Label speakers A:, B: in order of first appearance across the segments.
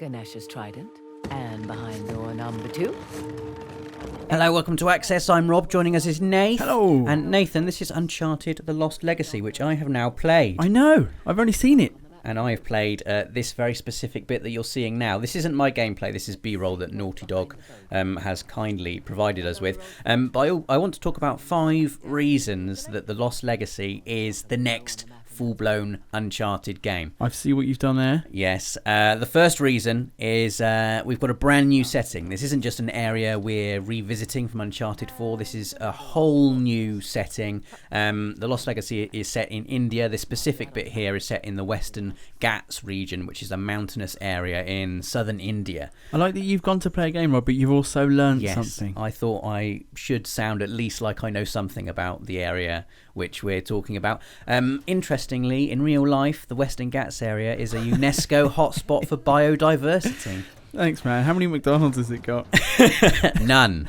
A: Ganesh's trident. And behind door number 2.
B: Hello, welcome to Access. I'm Rob. Joining us is Nathan.
C: Hello.
B: And Nathan, this is Uncharted: The Lost Legacy, which I have now played.
C: I know. I've only seen it.
B: And I've played this very specific bit that you're seeing now. This isn't my gameplay. This is B-roll that Naughty Dog has kindly provided us with. But I want to talk about 5 reasons that The Lost Legacy is the next full-blown Uncharted game.
C: I see what you've done there.
B: Yes. The first reason is we've got a brand new setting. This isn't just an area we're revisiting from Uncharted 4. This is a whole new setting. The Lost Legacy is set in India. This specific bit here is set in the Western Ghats region, which is a mountainous area in southern India.
C: I like that you've gone to play a game, Rob, but you've also learned something.
B: I thought I should sound at least like I know something about the area which we're talking about. Interestingly, in real life, the Western Ghats area is a UNESCO hotspot for biodiversity.
C: Thanks, man. How many McDonald's has it got?
B: None.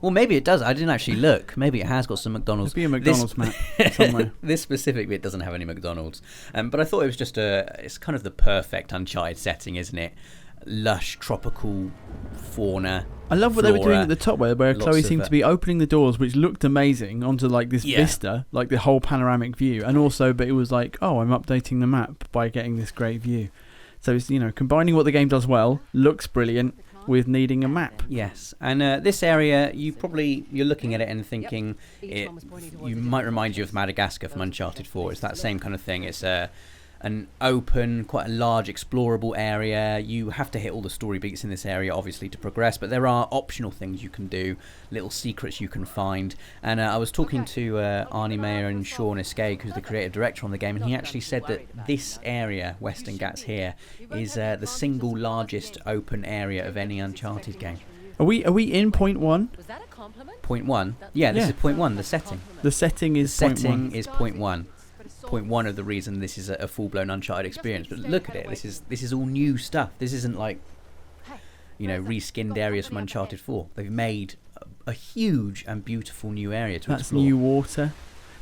B: Well, maybe it does. I didn't actually look. Maybe it has got some McDonald's.
C: There'll be a McDonald's map somewhere.
B: This specific bit doesn't have any McDonald's. But I thought it was just it's kind of the perfect Uncharted setting, isn't it? Lush, tropical fauna.
C: I love what they were doing at the top where Chloe seemed to be opening the doors, which looked amazing, onto like this vista, like the whole panoramic view. And also, but it was like, oh, I'm updating the map by getting this great view. So it's, combining what the game does well, looks brilliant, with needing a map.
B: Yes, and this area, you're looking at it and thinking you might remind you of Madagascar from Uncharted 4. It's that same kind of thing. It's an open, quite a large, explorable area. You have to hit all the story beats in this area, obviously, to progress, but there are optional things you can do, little secrets you can find. And I was talking to Arnie Mayer and Sean Escaig, who's the creative director on the game, and he actually said that this area, Western Ghats here, is the single largest open area of any Uncharted game.
C: Are we in point 1?
A: Was that a compliment?
B: Point 1? Yeah, this is point 1, the setting.
C: The setting is point 1.
B: Setting is point 1. Point 1 of the reason this is a full-blown Uncharted experience. But look at it, this is all new stuff. This isn't like, reskinned areas from Uncharted 4. They've made a huge and beautiful new area to explore.
C: That's new water.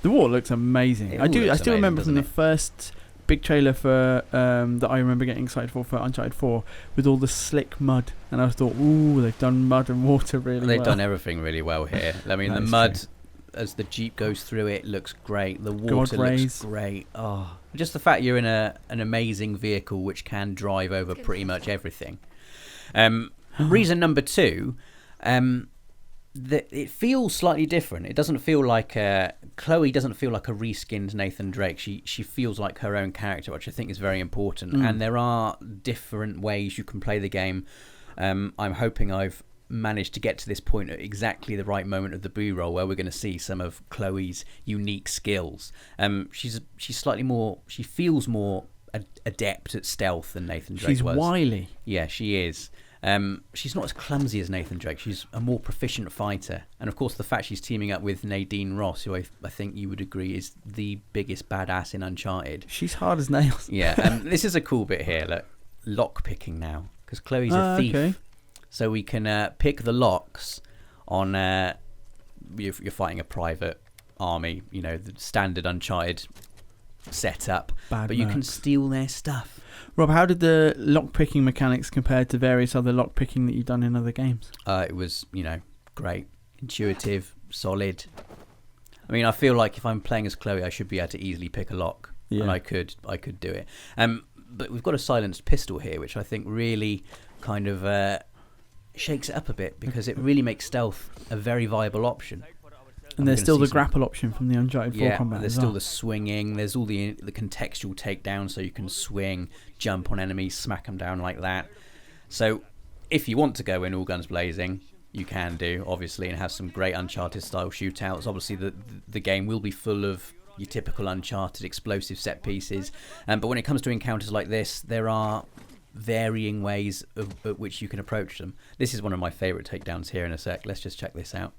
C: The water looks amazing. I still remember from the first big trailer for that I remember getting excited for Uncharted 4 with all the slick mud, and I thought, ooh, they've done mud and water really well.
B: They've done everything really well here. I mean, the mud, as the Jeep goes through it, looks great. The water looks great. Oh, just the fact you're in an amazing vehicle which can drive over pretty much everything. Reason number 2, that it feels slightly different. It doesn't feel like Chloe doesn't feel like a reskinned Nathan Drake. She feels like her own character, which I think is very important. And there are different ways you can play the game. I'm hoping I've managed to get to this point at exactly the right moment of the B-roll where we're going to see some of Chloe's unique skills. She's slightly more. She feels more adept at stealth than Nathan Drake was.
C: She's wily.
B: Yeah, she is. She's not as clumsy as Nathan Drake. She's a more proficient fighter. And of course, the fact she's teaming up with Nadine Ross, who I think you would agree is the biggest badass in Uncharted.
C: She's hard as nails.
B: Yeah, this is a cool bit here. Look, lock picking now, because Chloe's a thief. Okay. So we can pick the locks on. You're fighting a private army, the standard Uncharted setup, but you can steal their stuff.
C: Rob, how did the lock-picking mechanics compare to various other lock-picking that you've done in other games?
B: It was, great, intuitive, solid. I mean, I feel like if I'm playing as Chloe, I should be able to easily pick a lock, and I could do it. But we've got a silenced pistol here, which I think really kind of shakes it up a bit, because it really makes stealth a very viable option.
C: And there's still the grapple option from the Uncharted 4 combat.
B: There's still the swinging. There's all the contextual takedown, so you can swing, jump on enemies, smack them down like that. So if you want to go in all guns blazing, you can do, obviously, and have some great Uncharted-style shootouts. Obviously, the game will be full of your typical Uncharted explosive set pieces. But when it comes to encounters like this, there are varying ways at which you can approach them. This is one of my favourite takedowns here in a sec. Let's just check this out.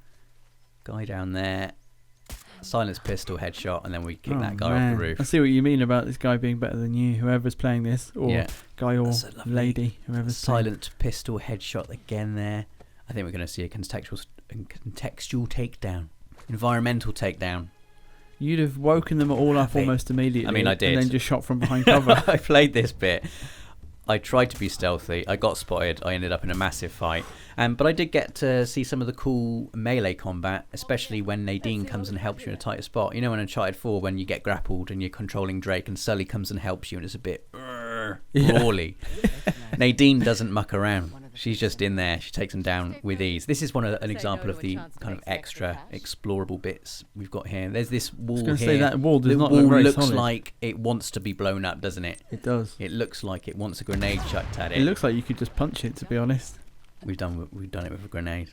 B: Guy down there, silenced pistol headshot, and then we kick that guy off the roof.
C: I see what you mean about this guy being better than you, whoever's playing this, or guy or lady, whoever's
B: silenced pistol headshot again there. I think we're going to see a contextual takedown, environmental takedown.
C: You'd have woken them all up almost immediately.
B: I mean, I did.
C: And then just shot from behind cover.
B: I played this bit. I tried to be stealthy. I got spotted. I ended up in a massive fight. But I did get to see some of the cool melee combat, especially when Nadine comes and helps you in a tighter spot. You know, in Uncharted 4, when you get grappled and you're controlling Drake and Sully comes and helps you and it's a bit brawly. Nadine doesn't muck around. She's just in there. She takes them down with ease. This is an example of the kind of extra explorable bits we've got here. There's this wall here.
C: Say that wall does
B: the
C: not
B: wall
C: look very
B: looks
C: solid.
B: like it wants to be blown up, doesn't it?
C: It does.
B: It looks like it wants a grenade chucked at it.
C: It looks like you could just punch it, to be honest.
B: We've done it with a grenade.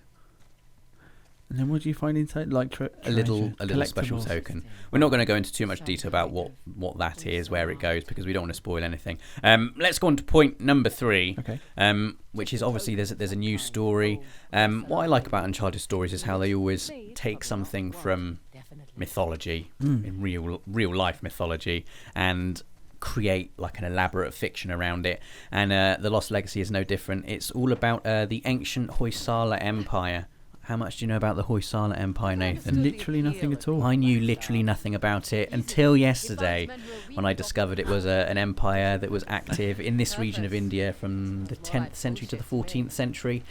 C: And then what do you find inside? Like
B: a little special token. We're not going to go into too much detail about what that is, where it goes, because we don't want to spoil anything. Let's go on to point number 3.
C: Okay.
B: Which is obviously there's a new story. What I like about Uncharted stories is how they always take something from mythology, in real life mythology, and create like an elaborate fiction around it. And The Lost Legacy is no different. It's all about the ancient Hoysala Empire. How much do you know about the Hoysala Empire, Nathan?
C: Literally nothing at all.
B: I knew literally nothing about it until yesterday, when I discovered it was an empire that was active in this region of India from the 10th century to the 14th century.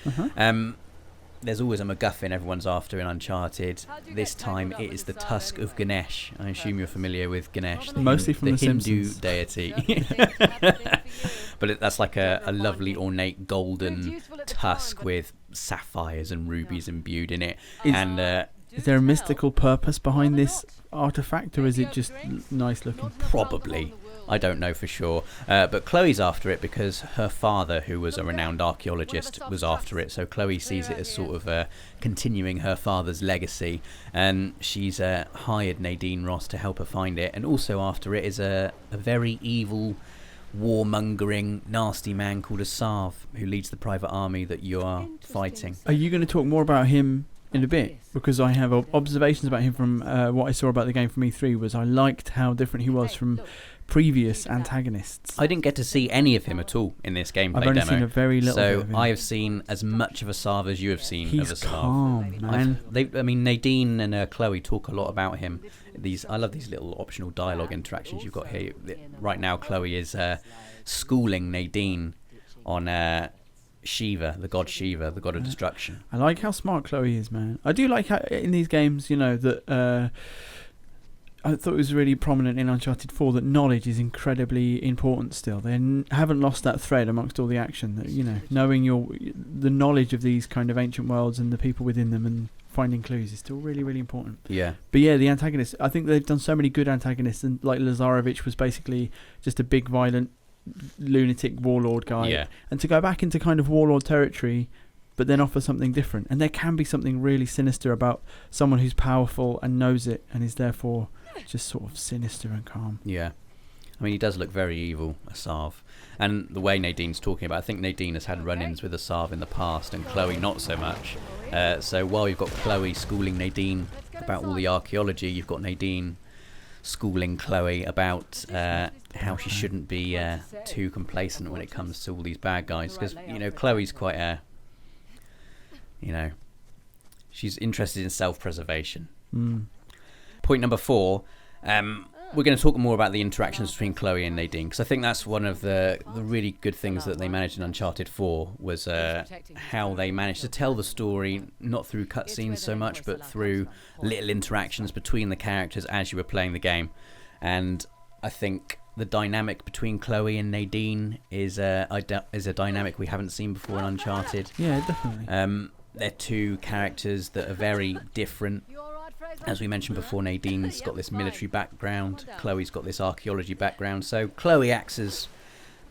B: There's always a MacGuffin everyone's after in Uncharted. This time it is the tusk of Ganesh. I assume you're familiar with Ganesh,
C: Mostly from the
B: Hindu
C: Simpsons.
B: deity. But that's like a lovely ornate golden tusk with sapphires and rubies imbued in it. Is
C: there a mystical purpose behind this artifact, or is it just nice looking?
B: Probably. I don't know for sure. But Chloe's after it because her father, who was a renowned archaeologist, was after it. So Chloe sees it as sort of continuing her father's legacy. And she's hired Nadine Ross to help her find it. And also after it is a very evil, warmongering, nasty man called Asav, who leads the private army that you are fighting.
C: Are you going to talk more about him in a bit? Because I have observations about him from what I saw about the game from E3. Was I liked how different he was from previous antagonists.
B: I didn't get to see any of him at all in this gameplay demo.
C: I've only seen a very little bit of him.
B: I have seen as much of Asav as you have seen
C: He's
B: of Asav.
C: calm, man.
B: Nadine and Chloe talk a lot about him. I love these little optional dialogue interactions you've got here. Right now, Chloe is schooling Nadine on Shiva, the god Shiva, the god of destruction.
C: I like how smart Chloe is, man. I do like how in these games, that I thought it was really prominent in Uncharted 4 that knowledge is incredibly important still. They haven't lost that thread amongst all the action. That, knowing the knowledge of these kind of ancient worlds and the people within them and finding clues is still really, really important.
B: Yeah.
C: But yeah, the antagonists, I think they've done so many good antagonists, and like Lazarevich was basically just a big, violent, lunatic warlord guy.
B: Yeah.
C: And to go back into kind of warlord territory, but then offer something different. And there can be something really sinister about someone who's powerful and knows it and is therefore just sort of sinister and calm.
B: Yeah. I mean, he does look very evil, Asav. And the way Nadine's talking about, I think Nadine has had run-ins with Asav in the past and Chloe not so much. So while you've got Chloe schooling Nadine about all the archaeology, you've got Nadine schooling Chloe about how she shouldn't be too complacent when it comes to all these bad guys. Because, Chloe's quite she's interested in self-preservation. Point number 4, we're going to talk more about the interactions between Chloe and Nadine, because I think that's one of the really good things that they managed in Uncharted 4 was how they managed to tell the story, not through cutscenes so much, but through little interactions between the characters as you were playing the game. And I think the dynamic between Chloe and Nadine is a dynamic we haven't seen before in Uncharted.
C: Yeah, definitely.
B: They're two characters that are very different. As we mentioned before, Nadine's got this military background, Chloe's got this archaeology background. So Chloe acts as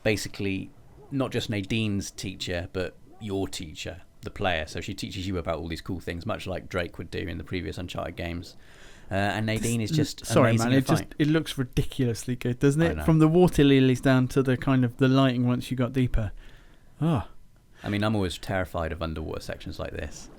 B: basically not just Nadine's teacher, but your teacher, the player. So she teaches you about all these cool things, much like Drake would do in the previous Uncharted games. And Nadine is just amazing.
C: It looks ridiculously good, doesn't it? From the water lilies down to the kind of the lighting once you got deeper.
B: I mean, I'm always terrified of underwater sections like this.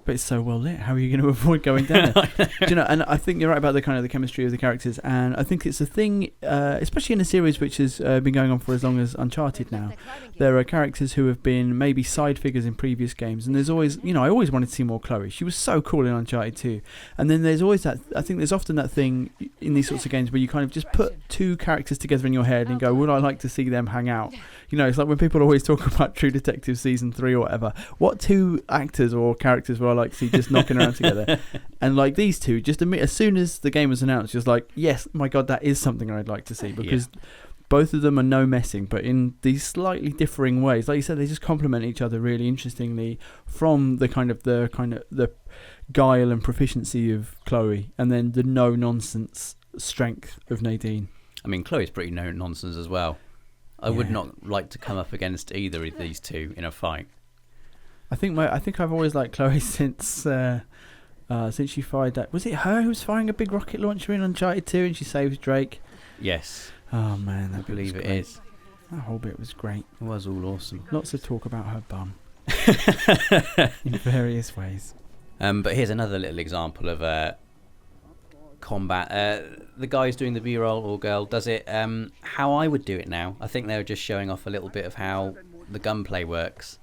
C: But it's so well lit. How are you going to avoid going down there? And I think you're right about the kind of the chemistry of the characters, and I think it's a thing, especially in a series which has been going on for as long as Uncharted now. There are characters who have been maybe side figures in previous games, and there's always, I always wanted to see more Chloe. She was so cool in Uncharted 2, and then there's always that. I think there's often that thing in these sorts of games where you kind of just put two characters together in your head and go, would I like to see them hang out? You know, it's like when people always talk about True Detective season 3 or whatever. What two actors or characters would I like to see just knocking around together? And like these two, just as soon as the game was announced, just like, yes, my God, that is something I'd like to see, because both of them are no messing, but in these slightly differing ways. Like you said, they just complement each other really interestingly, from the kind of the guile and proficiency of Chloe, and then the no nonsense strength of Nadine.
B: I mean, Chloe's pretty no nonsense as well. I would not like to come up against either of these two in a fight.
C: I think I've always liked Chloe since she fired that. Was it her who was firing a big rocket launcher in Uncharted 2 and she saves Drake?
B: Yes.
C: Oh man, I
B: believe it is.
C: That whole bit was great.
B: It was all awesome.
C: Lots of talk about her bum in various ways.
B: But here's another little example of combat. The guy who's doing the B-roll, or girl, does it how I would do it now. I think they were just showing off a little bit of how the gunplay works.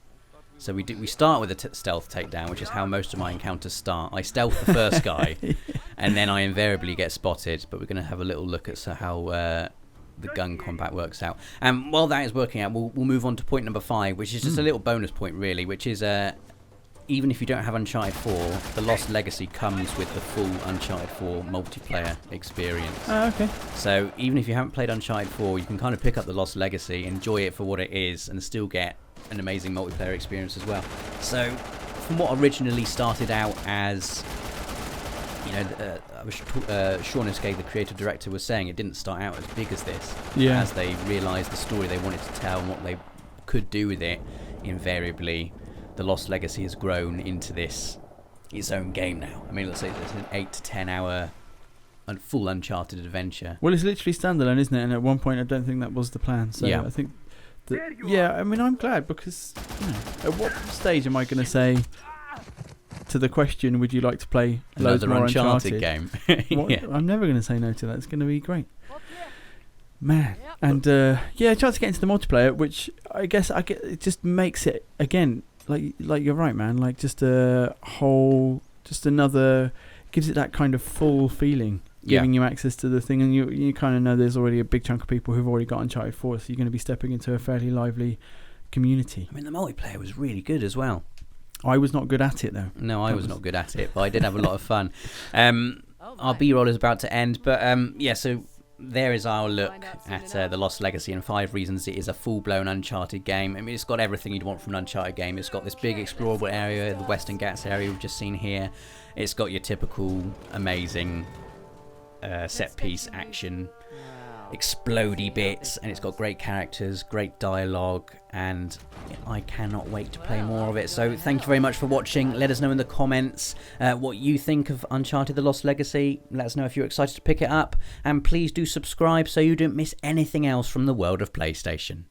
B: So we start with a stealth takedown, which is how most of my encounters start. I stealth the first guy, and then I invariably get spotted. But we're going to have a little look at how the gun combat works out. And while that is working out, we'll move on to point number 5, which is just a little bonus point, really, which is even if you don't have Uncharted 4, the Lost Legacy comes with the full Uncharted 4 multiplayer experience.
C: Oh, okay.
B: So even if you haven't played Uncharted 4, you can kind of pick up the Lost Legacy, enjoy it for what it is, and still get an amazing multiplayer experience as well. So from what originally started out as, you know, Sean Escape, the creative director, was saying, it didn't start out as big as this.
C: Yeah.
B: As they realised the story they wanted to tell and what they could do with it, invariably the Lost Legacy has grown into its own game now. I mean, let's say it's an 8 to 10 hour full Uncharted adventure.
C: Well, it's literally standalone, isn't it? And at one point, I don't think that was the plan. So
B: yeah.
C: I think I mean, I'm glad, because, you know, at what stage am I going to say to the question, would you like to play loads more Uncharted
B: game?
C: Yeah. I'm never going to say no to that. It's going to be great. Man. And yeah, try to get into the multiplayer, which I guess it just makes it, again, like you're right, man, like just another, gives it that kind of full feeling, giving you access to the thing, and you kind of know there's already a big chunk of people who've already got Uncharted 4, so you're going to be stepping into a fairly lively community.
B: I mean, the multiplayer was really good as well.
C: I was not good at it, though.
B: No, I was not good at it, but I did have a lot of fun. Our B-roll is about to end, but yeah, so there is our look at the Lost Legacy and 5 reasons it is a full-blown Uncharted game. I mean, it's got everything you'd want from an Uncharted game. It's got this big explorable area, the Western Ghats area we've just seen here. It's got your typical amazing set-piece action, explodey bits, and it's got great characters, great dialogue, and I cannot wait to play more of it. So thank you very much for watching. Let us know in the comments what you think of Uncharted The Lost Legacy. Let us know if you're excited to pick it up, and please do subscribe so you don't miss anything else from the world of PlayStation.